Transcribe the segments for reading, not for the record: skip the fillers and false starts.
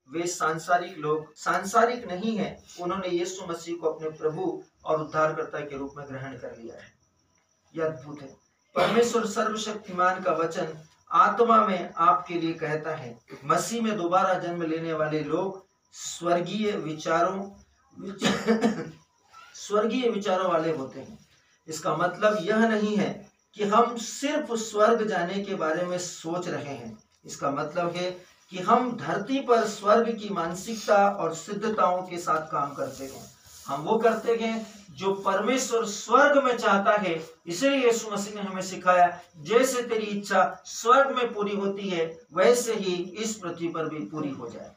वे सांसारिक लोग सांसारिक नहीं है, उन्होंने यीशु मसीह को अपने प्रभु और उद्धारकर्ता के रूप में ग्रहण कर लिया है। यह अद्भुत है। परमेश्वर सर्वशक्तिमान का वचन आत्मा में आपके लिए कहता है, मसीह में दोबारा जन्म लेने वाले लोग स्वर्गीय विचारों वाले होते हैं। इसका मतलब यह नहीं है कि हम सिर्फ स्वर्ग जाने के बारे में सोच रहे हैं। इसका मतलब है कि हम धरती पर स्वर्ग की मानसिकता और सिद्धताओं के साथ काम करते हैं। हम वो करते हैं जो परमेश्वर स्वर्ग में चाहता है। इसलिए यीशु मसीह ने हमें सिखाया, जैसे तेरी इच्छा स्वर्ग में पूरी होती है वैसे ही इस पृथ्वी पर भी पूरी हो जाए।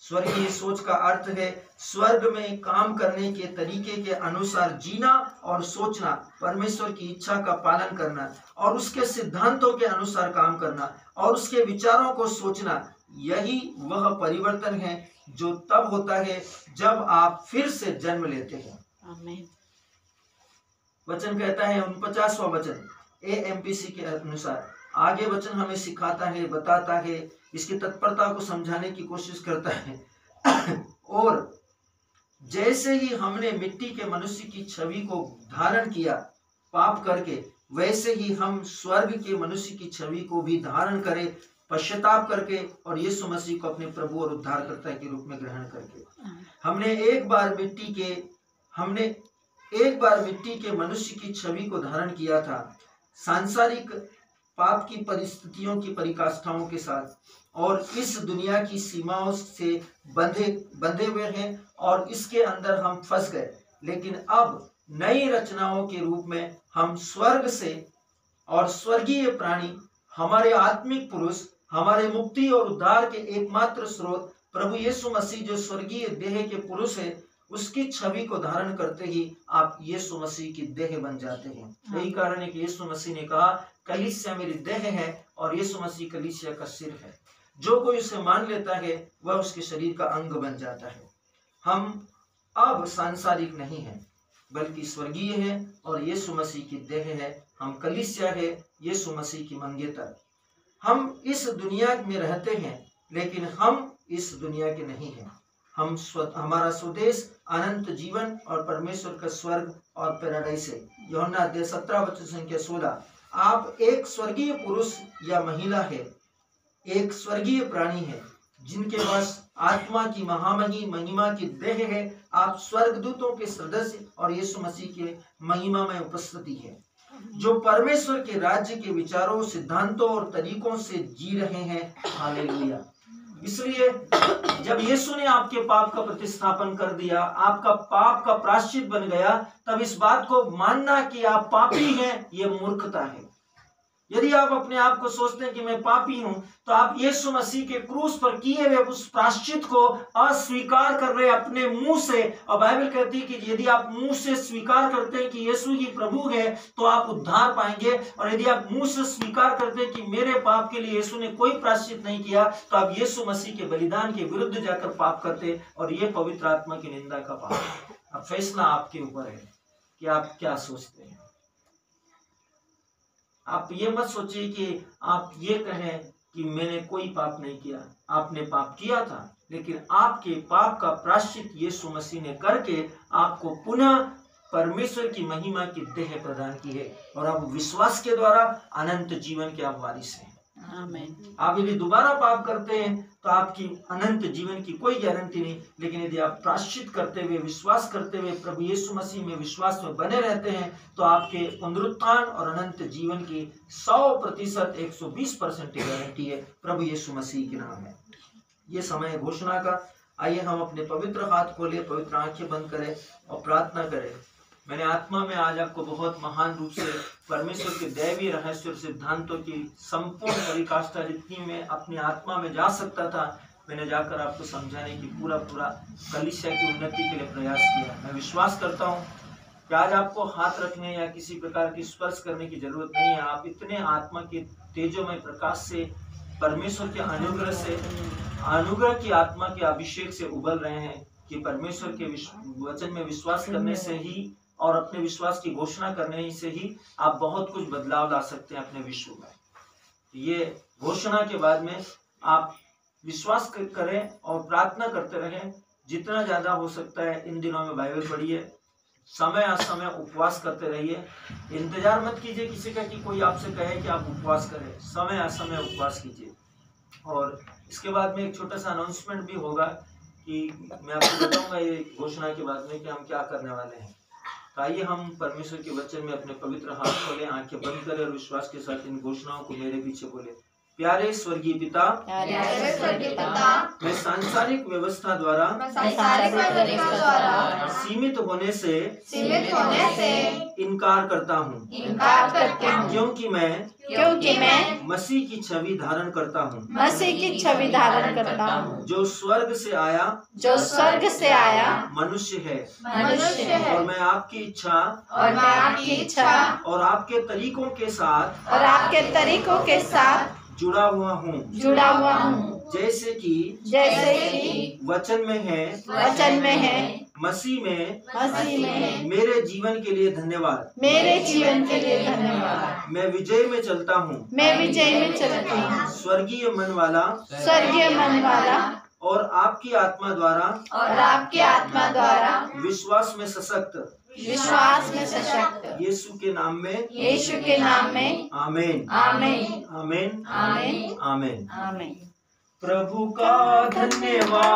स्वर्गीय सोच का अर्थ है स्वर्ग में काम करने के तरीके के अनुसार जीना और सोचना, परमेश्वर की इच्छा का पालन करना और उसके सिद्धांतों के अनुसार काम करना और उसके विचारों को सोचना। यही वह परिवर्तन है जो तब होता है जब आप फिर से जन्म लेते हैं। आमीन। वचन कहता है 49वां वचन AMPC के अनुसार, आगे वचन हमें सिखाता है, बताता है, इसकी तत्परता को समझाने की कोशिश करता है। और जैसे ही हमने मिट्टी के मनुष्य की छवि को धारण किया पाप करके, वैसे ही हम स्वर्ग के मनुष्य की छवि को भी धारण करें पश्चाताप करके और यीशु मसीह को अपने प्रभु और उद्धारकर्ता के रूप में ग्रहण करके। हमने एक बार मिट्टी के मनुष्य की छवि को धारण किया था, सांसारिक पाप की परिस्थितियों की परिकाष्ठाओं के साथ, और इस दुनिया की सीमाओं से बंधे हुए हैं और इसके अंदर हम फंस गए। लेकिन अब नई रचनाओं के रूप में हम स्वर्ग से और स्वर्गीय प्राणी, हमारे आत्मिक पुरुष, हमारे मुक्ति और उद्धार के एकमात्र स्रोत प्रभु यीशु मसीह जो स्वर्गीय देह के पुरुष है, उसकी छवि को धारण करते ही आप यीशु मसीह की देह बन जाते हैं। यही कारण है कि यीशु मसीह ने कहा, कलीसिया मेरी देह है और यीशु मसीह कलीसिया का सिर है। जो कोई उसे मान लेता है वह उसके शरीर का अंग बन जाता है। हम अब सांसारिक नहीं हैं बल्कि स्वर्गीय है और यीशु मसीह की देह है। हम कलीसिया है, यीशु मसीह की मंगेतर। हम इस दुनिया में रहते हैं लेकिन हम इस दुनिया के नहीं हैं। हमारा स्वदेश अनंत जीवन और परमेश्वर का स्वर्ग और पैराडाइस है। यूहन्ना 17:16। आप एक स्वर्गीय पुरुष या महिला है, एक स्वर्गीय प्राणी है जिनके पास आत्मा की महिमा की देह है। आप स्वर्गदूतों के सदस्य और यीशु मसीह के महिमा में उपस्थिति है, जो परमेश्वर के राज्य के विचारों, सिद्धांतों और तरीकों से जी रहे हैं। हालेलुया। इसलिए जब यीशु ने आपके पाप का प्रतिस्थापन कर दिया, आपका पाप का प्रायश्चित बन गया, तब इस बात को मानना कि आप पापी हैं, ये मूर्खता है। यदि आप अपने आप को सोचते हैं कि मैं पापी हूं, तो आप यीशु मसीह के क्रूस पर किए हुए उस प्रायश्चित को अस्वीकार कर रहे अपने मुंह से। और बाइबल कहती है कि यदि आप मुंह से स्वीकार करते हैं कि यीशु ही प्रभु है तो आप उद्धार पाएंगे, और यदि आप मुंह से स्वीकार करते हैं कि मेरे पाप के लिए यीशु ने कोई प्रायश्चित नहीं किया, तो आप यीशु मसीह के बलिदान के विरुद्ध जाकर पाप करते, और ये पवित्र आत्मा की निंदा का पाप है। अब फैसला आपके ऊपर है कि आप क्या सोचते हैं। आप ये मत सोचिए कि आप ये कहें कि मैंने कोई पाप नहीं किया। आपने पाप किया था, लेकिन आपके पाप का प्रायश्चित यीशु मसीह ने करके आपको पुनः परमेश्वर की महिमा की देह प्रदान की है, और आप विश्वास के द्वारा अनंत जीवन के आप वारिस हैं। आमीन। आप यदि दोबारा पाप करते हैं तो आपकी अनंत जीवन की कोई गारंटी नहीं, लेकिन यदि आप प्रायश्चित करते हुए, विश्वास करते हुए प्रभु यीशु मसीह में विश्वास में बने रहते हैं, तो आपके पुनरुत्थान और अनंत जीवन की 100% 120% गारंटी है। प्रभु यीशु मसीह के नाम है। ये समय है घोषणा का। आइए हम अपने पवित्र हाथ खोले, पवित्र आंखें बंद करें और प्रार्थना करें। मैंने आत्मा में आज आपको बहुत महान रूप से परमेश्वर के दैवीय रहस्य और सिद्धांतों की संपूर्ण परिकाष्ठा जितनी मैं अपनी आत्मा में जा सकता था, मैंने जाकर आपको समझाने की पूरा कलीसिया की उन्नति के लिए प्रयास किया। मैं विश्वास करता हूँ कि आज आपको हाथ रखने या किसी प्रकार की स्पर्श करने की जरूरत नहीं है। आप इतने आत्मा के तेजोमय प्रकाश से, परमेश्वर के अनुग्रह से, अनुग्रह की आत्मा के अभिषेक से उबल रहे हैं कि परमेश्वर के वचन में विश्वास करने से ही और अपने विश्वास की घोषणा करने से ही आप बहुत कुछ बदलाव ला सकते हैं अपने विश्व में। ये घोषणा के बाद में आप विश्वास करें और प्रार्थना करते रहें। जितना ज्यादा हो सकता है इन दिनों में बाइबल पढ़िए, समय असमय उपवास करते रहिए। इंतजार मत कीजिए किसी का कि कोई आपसे कहे कि आप उपवास करें, समय असमय उपवास कीजिए। और इसके बाद में एक छोटा सा अनाउंसमेंट भी होगा कि मैं आपको बताऊंगा ये घोषणा के बाद में कि हम क्या करने वाले हैं। तो आइए हम परमेश्वर के वचन में अपने पवित्र हाथ खोलें, आंखें बंद करें और विश्वास के साथ इन घोषणाओं को मेरे पीछे बोले। प्यारे स्वर्गीय पिता, मैं सांसारिक व्यवस्था द्वारा सीमित होने से इनकार करता हूँ, क्योंकि मैं मसीह की छवि धारण करता हूँ, जो स्वर्ग से आया मनुष्य है, और मैं आपकी इच्छा और आपके तरीकों के साथ जुड़ा हुआ हूँ, जैसे कि वचन में है, मसीह में मेरे जीवन के लिए धन्यवाद। मैं विजय में चलता हूँ, स्वर्गीय मन वाला और आपकी आत्मा द्वारा विश्वास में सशक्त, यीशु के नाम में आमीन, आमीन, आमीन, आमीन। प्रभु का धन्यवाद।